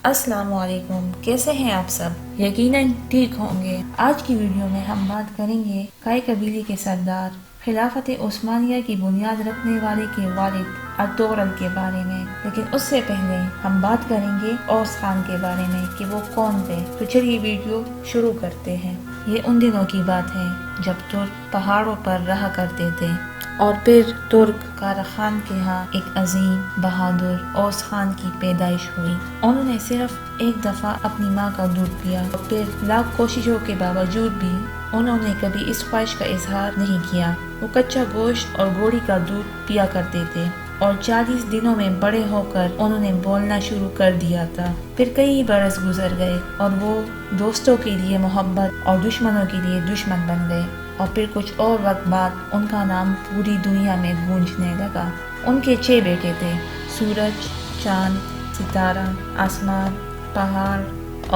السلام علیکم، کیسے ہیں آپ سب؟ یقیناً ٹھیک ہوں گے۔ آج کی ویڈیو میں ہم بات کریں گے کائی قبیلے کے سردار، خلافت عثمانیہ کی بنیاد رکھنے والے کے والد ارطغرل کے بارے میں، لیکن اس سے پہلے ہم بات کریں گے اوس خان کے بارے میں کہ وہ کون تھے۔ تو چلیے ویڈیو شروع کرتے ہیں۔ یہ ان دنوں کی بات ہے جب ترک پہاڑوں پر رہا کرتے تھے اور پھر ترک کارخان کے ہاں ایک عظیم بہادر اوس خان کی پیدائش ہوئی۔ انہوں نے صرف ایک دفعہ اپنی ماں کا دودھ پیا اور پھر لاکھ کوششوں کے باوجود بھی انہوں نے کبھی اس خواہش کا اظہار نہیں کیا۔ وہ کچا گوشت اور گھوڑی کا دودھ پیا کرتے تھے اور 40 دنوں میں بڑے ہو کر انہوں نے بولنا شروع کر دیا تھا۔ پھر کئی برس گزر گئے اور وہ دوستوں کے لیے محبت اور دشمنوں کے لیے دشمن بن گئے، اور پھر کچھ اور وقت بعد ان کا نام پوری دنیا میں گونجنے لگا۔ ان کے 6 بیٹے تھے: سورج، چاند، ستارہ، آسمان، پہاڑ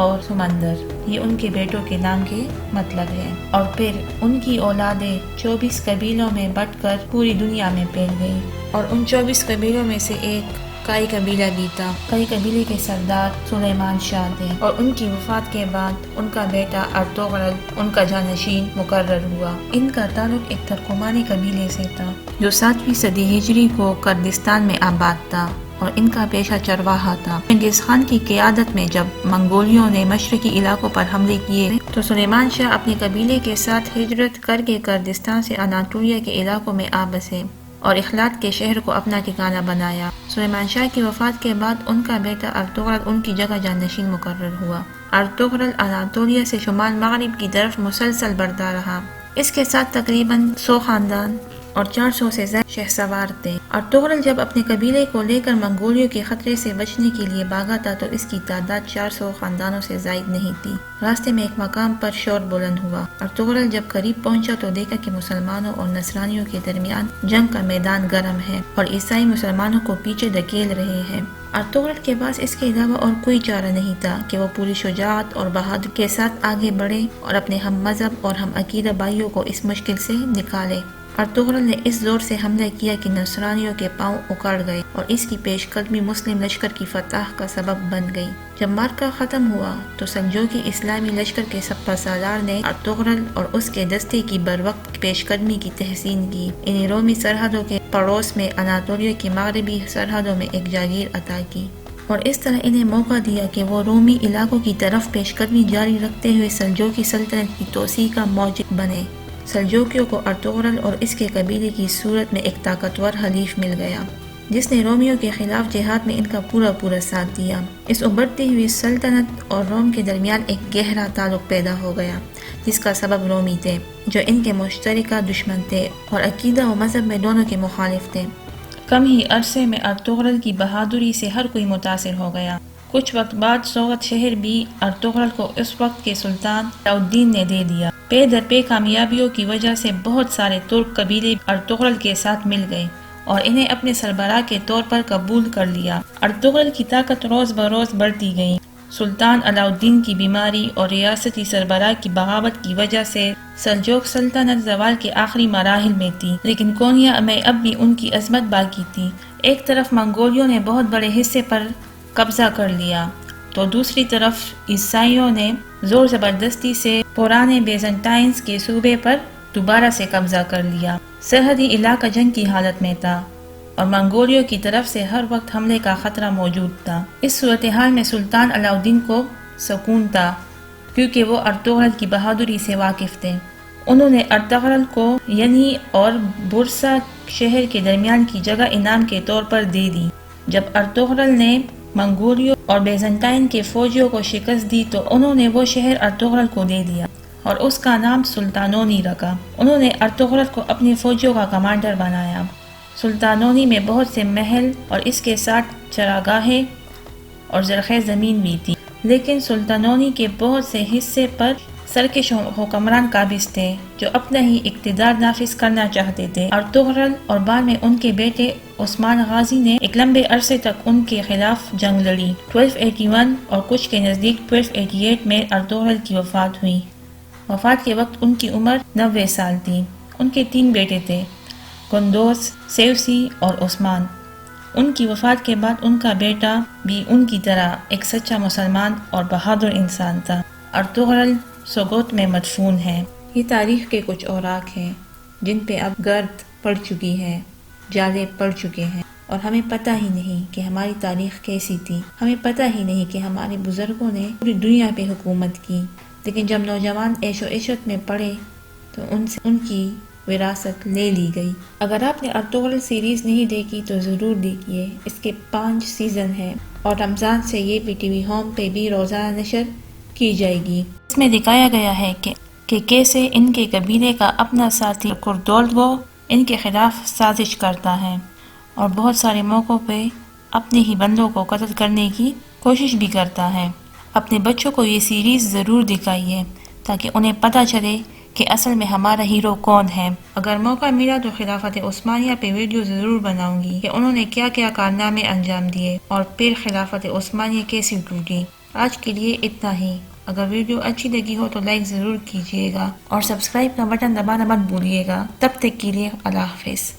اور سمندر۔ یہ ان کے بیٹوں کے نام کے مطلب ہے۔ اور پھر ان کی اولادیں 24 قبیلوں میں بٹ کر پوری دنیا میں پھیل گئی، اور ان 24 قبیلوں میں سے ایک کائی قبیلہ بھی تھا۔ کائی قبیلے کے سردار سلیمان شاہ تھے، اور ان کی وفات کے بعد ان کا بیٹا ارطغرل ان کا جانشین مقرر ہوا۔ ان کا تعلق ایک ترکمانی قبیلے سے تھا جو 7ویں صدی ہجری کو کردستان میں آباد تھا، اور ان کا پیشہ چرواہا تھا۔ چنگیز خان کی قیادت میں جب منگولیوں نے مشرقی علاقوں پر حملے کیے تو سلیمان شاہ اپنے قبیلے کے ساتھ ہجرت کر کے کردستان سے اناطولیہ کے علاقوں میں آ بسے اور اخلاط کے شہر کو اپنا ٹھکانہ بنایا۔ سلیمان شاہ کی وفات کے بعد ان کا بیٹا ارطغرل ان کی جگہ جانشین مقرر ہوا۔ ارطغرل اناطولیہ سے شمال مغرب کی طرف مسلسل بڑھتا رہا۔ اس کے ساتھ تقریباً 100 خاندان اور 400 سے زائد شہسوار تھے۔ ارطغرل جب اپنے قبیلے کو لے کر منگولیوں کے خطرے سے بچنے کے لیے بھاگا تھا تو اس کی تعداد 400 خاندانوں سے زائد نہیں تھی۔ راستے میں ایک مقام پر شور بلند ہوا۔ ارطغرل جب قریب پہنچا تو دیکھا کہ مسلمانوں اور نصرانیوں کے درمیان جنگ کا میدان گرم ہے اور عیسائی مسلمانوں کو پیچھے دھکیل رہے ہیں۔ ارطغرل کے پاس اس کے علاوہ اور کوئی چارہ نہیں تھا کہ وہ پوری شجاعت اور بہادری کے ساتھ آگے بڑھے اور اپنے ہم مذہب اور ہم عقیدہ بھائیوں کو اس مشکل سے نکالے۔ ارطغرل نے اس زور سے حملہ کیا کہ نصرانیوں کے پاؤں اکھڑ گئے، اور اس کی پیش قدمی مسلم لشکر کی فتح کا سبب بن گئی۔ جب معرکہ ختم ہوا تو سلجوقی اسلامی لشکر کے سپہ سالار نے ارطغرل اور اس کے دستے کی بروقت پیش قدمی کی تحسین کی۔ انہیں رومی سرحدوں کے پڑوس میں اناطولیہ کی مغربی سرحدوں میں ایک جاگیر عطا کی، اور اس طرح انہیں موقع دیا کہ وہ رومی علاقوں کی طرف پیش قدمی جاری رکھتے ہوئے سلجوقی سلطنت کی توسیع کا موجب بنے۔ سلجوقیوں کو ارطغرل اور اس کے قبیلے کی صورت میں ایک طاقتور حلیف مل گیا جس نے رومیوں کے خلاف جہاد میں ان کا پورا ساتھ دیا۔ اس ابھرتی ہوئی سلطنت اور روم کے درمیان ایک گہرا تعلق پیدا ہو گیا جس کا سبب رومی تھے، جو ان کے مشترکہ دشمن تھے اور عقیدہ و مذہب میں دونوں کے مخالف تھے۔ کم ہی عرصے میں ارطغرل کی بہادری سے ہر کوئی متاثر ہو گیا۔ کچھ وقت بعد سوغد شہر بھی ارطغرل کو اس وقت کے سلطان علاء الدین نے دے دیا۔ پے در پے کامیابیوں کی وجہ سے بہت سارے ترک قبیلے ارطغرل کے ساتھ مل گئے اور انہیں اپنے سربراہ کے طور پر قبول کر لیا۔ ارطغرل کی طاقت روز بروز بڑھتی گئی۔ سلطان علاء الدین کی بیماری اور ریاستی سربراہ کی بغاوت کی وجہ سے سلجوق سلطنت زوال کے آخری مراحل میں تھی، لیکن کونیا میں اب بھی ان کی عظمت باقی تھی۔ ایک طرف منگولیوں نے بہت بڑے حصے پر قبضہ کر لیا تو دوسری طرف عیسائیوں نے زور زبردستی سے پرانے بیزنٹائنز کے صوبے پر دوبارہ سے قبضہ کر لیا۔ سرحدی علاقہ جنگ کی حالت میں تھا اور منگولیوں کی طرف سے ہر وقت حملے کا خطرہ موجود تھا۔ اس صورتحال میں سلطان علاء الدین کو سکون تھا کیونکہ وہ ارطغرل کی بہادری سے واقف تھے۔ انہوں نے ارطغرل کو ینی اور برسا شہر کے درمیان کی جگہ انعام کے طور پر دے دی۔ جب ارطغرل نے منگولیوں اور بیزنٹائن کے فوجیوں کو شکست دی تو انہوں نے وہ شہر ارطغرل کو دے دیا اور اس کا نام سلطانونی رکھا۔ انہوں نے ارطغرل کو اپنی فوجیوں کا کمانڈر بنایا۔ سلطانونی میں بہت سے محل اور اس کے ساتھ چراگاہیں اور زرخیز زمین بھی تھی، لیکن سلطانونی کے بہت سے حصے پر سرکش حکمران قابض تھے جو اپنا ہی اقتدار نافذ کرنا چاہتے تھے۔ ارطغرل اور بعد میں ان کے بیٹے عثمان غازی نے ایک لمبے عرصے تک ان کے خلاف جنگ لڑی۔ 1281 اور کچھ کے نزدیک 1288 میں ارطغرل کی وفات ہوئی۔ وفات کے وقت ان کی عمر 90 سال تھی۔ ان کے 3 بیٹے تھے: قندوز، سیوسی اور عثمان۔ ان کی وفات کے بعد ان کا بیٹا بھی ان کی طرح ایک سچا مسلمان اور بہادر انسان تھا۔ ارطغرل سوگوت میں مدفون ہے۔ یہ تاریخ کے کچھ اوراق ہیں جن پہ اب گرد پڑ چکی ہے، جالے پڑ چکے ہیں، اور ہمیں پتہ ہی نہیں کہ ہماری تاریخ کیسی تھی۔ ہمیں پتہ ہی نہیں کہ ہمارے بزرگوں نے پوری دنیا پہ حکومت کی، لیکن جب نوجوان عیش و عشرت میں پڑے تو ان سے ان کی وراثت لے لی گئی۔ اگر آپ نے ارطغرل سیریز نہیں دیکھی تو ضرور دیکھیے، اس کے 5 سیزن ہیں اور رمضان سے یہ بھی ٹی وی ہوم پہ بھی روزانہ نشر کی جائے گی۔ اس میں دکھایا گیا ہے کہ کیسے ان کے قبیلے کا اپنا ساتھی کردولگو ان کے خلاف سازش کرتا ہے اور بہت سارے موقعوں پہ اپنے ہی بندوں کو قتل کرنے کی کوشش بھی کرتا ہے۔ اپنے بچوں کو یہ سیریز ضرور دکھائیے تاکہ انہیں پتہ چلے کہ اصل میں ہمارا ہیرو کون ہے۔ اگر موقع ملا تو خلافت عثمانیہ پہ ویڈیو ضرور بناؤں گی کہ انہوں نے کیا کیا کارنامے انجام دیے اور پھر خلافت عثمانیہ کیسی ٹوٹی۔ آج کے لیے اتنا ہی۔ اگر ویڈیو اچھی لگی ہو تو لائک ضرور کیجیے گا اور سبسکرائب کا بٹن دبانا مت بھولیے گا۔ تب تک کے لیے اللہ حافظ۔